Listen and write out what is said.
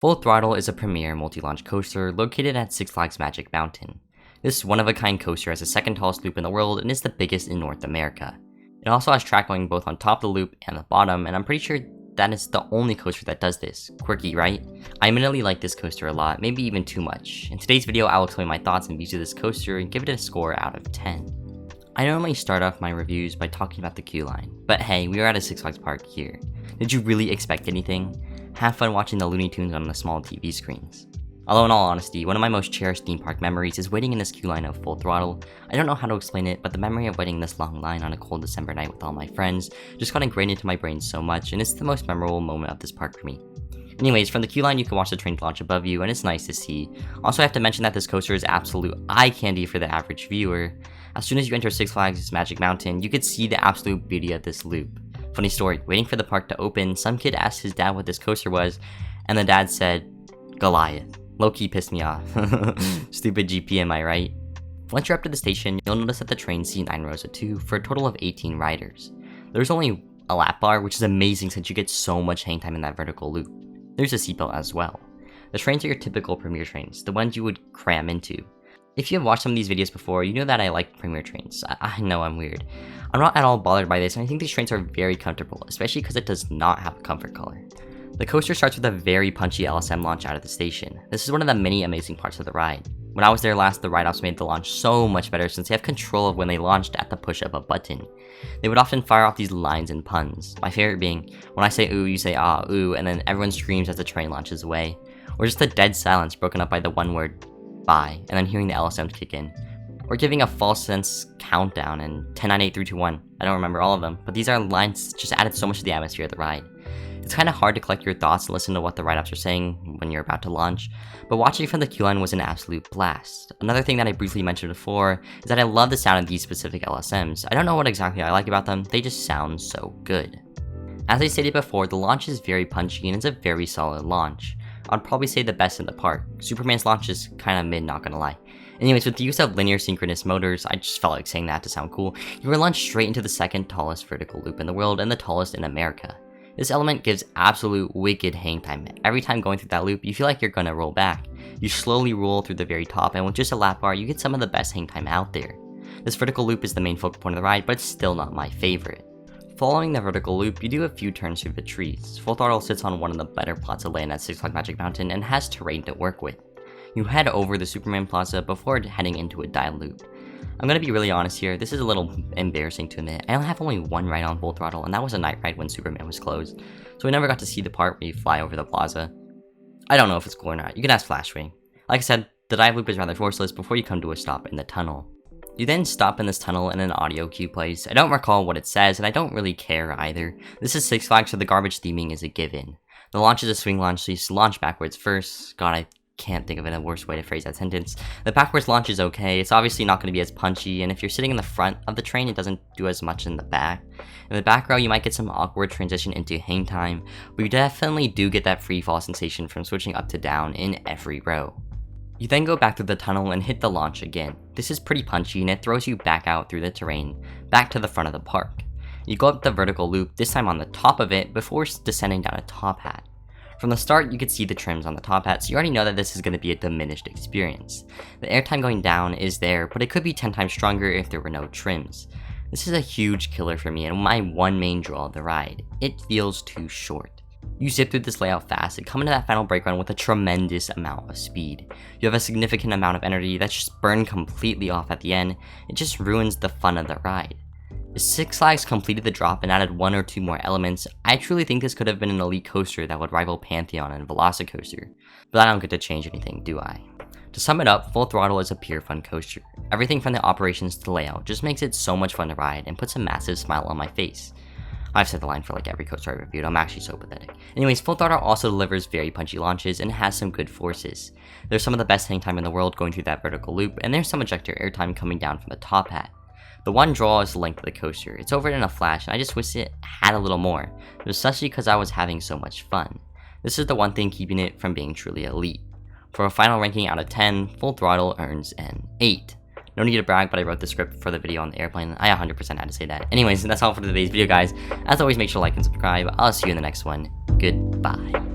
Full Throttle is a premier multi-launch coaster located at Six Flags Magic Mountain. This one-of-a-kind coaster has the second tallest loop in the world and is the biggest in North America. It also has track going both on top of the loop and the bottom, and I'm pretty sure that is the only coaster that does this. Quirky, right? I admittedly like this coaster a lot, maybe even too much. In today's video, I'll explain my thoughts and views of this coaster and give it a score out of 10. I normally start off my reviews by talking about the queue line, but hey, we are at a Six Flags park here. Did you really expect anything? Have fun watching the Looney Tunes on the small TV screens. Although in all honesty, one of my most cherished theme park memories is waiting in this queue line of Full Throttle. I don't know how to explain it, but the memory of waiting this long line on a cold December night with all my friends just got ingrained into my brain so much, and it's the most memorable moment of this park for me. Anyways, from the queue line you can watch the train launch above you, and it's nice to see. Also, I have to mention that this coaster is absolute eye candy for the average viewer. As soon as you enter Six Flags Magic Mountain, you could see the absolute beauty of this loop. Funny story, waiting for the park to open, some kid asked his dad what this coaster was, and the dad said, Goliath. Low-key pissed me off. Stupid GP, am I right? Once you're up to the station, you'll notice that the train's seat 9 rows of 2 for a total of 18 riders. There's only a lap bar, which is amazing since you get so much hang time in that vertical loop. There's a seatbelt as well. The trains are your typical premier trains, the ones you would cram into. If you have watched some of these videos before, you know that I like premier trains. I know I'm weird. I'm not at all bothered by this, and I think these trains are very comfortable, especially because it does not have a comfort color. The coaster starts with a very punchy LSM launch out of the station. This is one of the many amazing parts of the ride. When I was there last, the ride-offs made the launch so much better since they have control of when they launched at the push of a button. They would often fire off these lines and puns, my favorite being, when I say ooh, you say ah, ooh, and then everyone screams as the train launches away. Or just a dead silence broken up by the one word, bye, and then hearing the LSMs kick in. Or giving a false sense countdown and 10, 9, 8, 3, 2, 1. I don't remember all of them, but these are lines just added so much to the atmosphere of the ride. It's kind of hard to collect your thoughts and listen to what the write-ups are saying when you're about to launch, but watching from the queue line was an absolute blast. Another thing that I briefly mentioned before is that I love the sound of these specific LSMs. I don't know what exactly I like about them, they just sound so good. As I stated before, the launch is very punchy and it's a very solid launch. I'd probably say the best in the park. Superman's launch is kinda mid, not gonna lie. Anyways, with the use of linear synchronous motors, I just felt like saying that to sound cool, you were launched straight into the second tallest vertical loop in the world and the tallest in America. This element gives absolute wicked hang time. Every time going through that loop, you feel like you're gonna roll back. You slowly roll through the very top, and with just a lap bar, you get some of the best hang time out there. This vertical loop is the main focal point of the ride, but it's still not my favorite. Following the vertical loop, you do a few turns through the trees. Full Throttle sits on one of the better plots of land at Six Flags Magic Mountain and has terrain to work with. You head over the Superman Plaza before heading into a dive loop. I'm gonna be really honest here, this is a little embarrassing to admit. I only have only one ride on Full Throttle, and that was a night ride when Superman was closed, so we never got to see the part where you fly over the plaza. I don't know if it's cool or not, you can ask Flashwing. Like I said, the dive loop is rather forceless before you come to a stop in the tunnel. You then stop in this tunnel and an audio cue plays. I don't recall what it says, and I don't really care either. This is Six Flags, so the garbage theming is a given. The launch is a swing launch, so you launch backwards first. God, I can't think of a worse way to phrase that sentence. The backwards launch is okay, it's obviously not going to be as punchy, and if you're sitting in the front of the train, it doesn't do as much in the back. In the back row, you might get some awkward transition into hang time, but you definitely do get that free fall sensation from switching up to down in every row. You then go back through the tunnel and hit the launch again. This is pretty punchy, and it throws you back out through the terrain, back to the front of the park. You go up the vertical loop, this time on the top of it, before descending down a top hat. From the start, you could see the trims on the top hat, so you already know that this is going to be a diminished experience. The airtime going down is there, but it could be 10 times stronger if there were no trims. This is a huge killer for me and my one main draw of the ride. It feels too short. You zip through this layout fast and come into that final brake run with a tremendous amount of speed. You have a significant amount of energy that's just burned completely off at the end. It just ruins the fun of the ride. If Six Flags completed the drop and added one or two more elements, I truly think this could have been an elite coaster that would rival Pantheon and Velocicoaster, but I don't get to change anything, do I? To sum it up, Full Throttle is a pure fun coaster. Everything from the operations to the layout just makes it so much fun to ride and puts a massive smile on my face. I've said the line for like every coaster I reviewed, I'm actually so pathetic. Anyways, Full Throttle also delivers very punchy launches and has some good forces. There's some of the best hang time in the world going through that vertical loop, and there's some ejector airtime coming down from the top hat. The one draw is the length of the coaster. It's over in a flash, and I just wish it had a little more, especially because I was having so much fun. This is the one thing keeping it from being truly elite. For a final ranking out of 10, Full Throttle earns an 8. No need to brag, but I wrote the script for the video on the airplane. I 100% had to say that. Anyways, that's all for today's video, guys. As always, make sure to like and subscribe. I'll see you in the next one. Goodbye.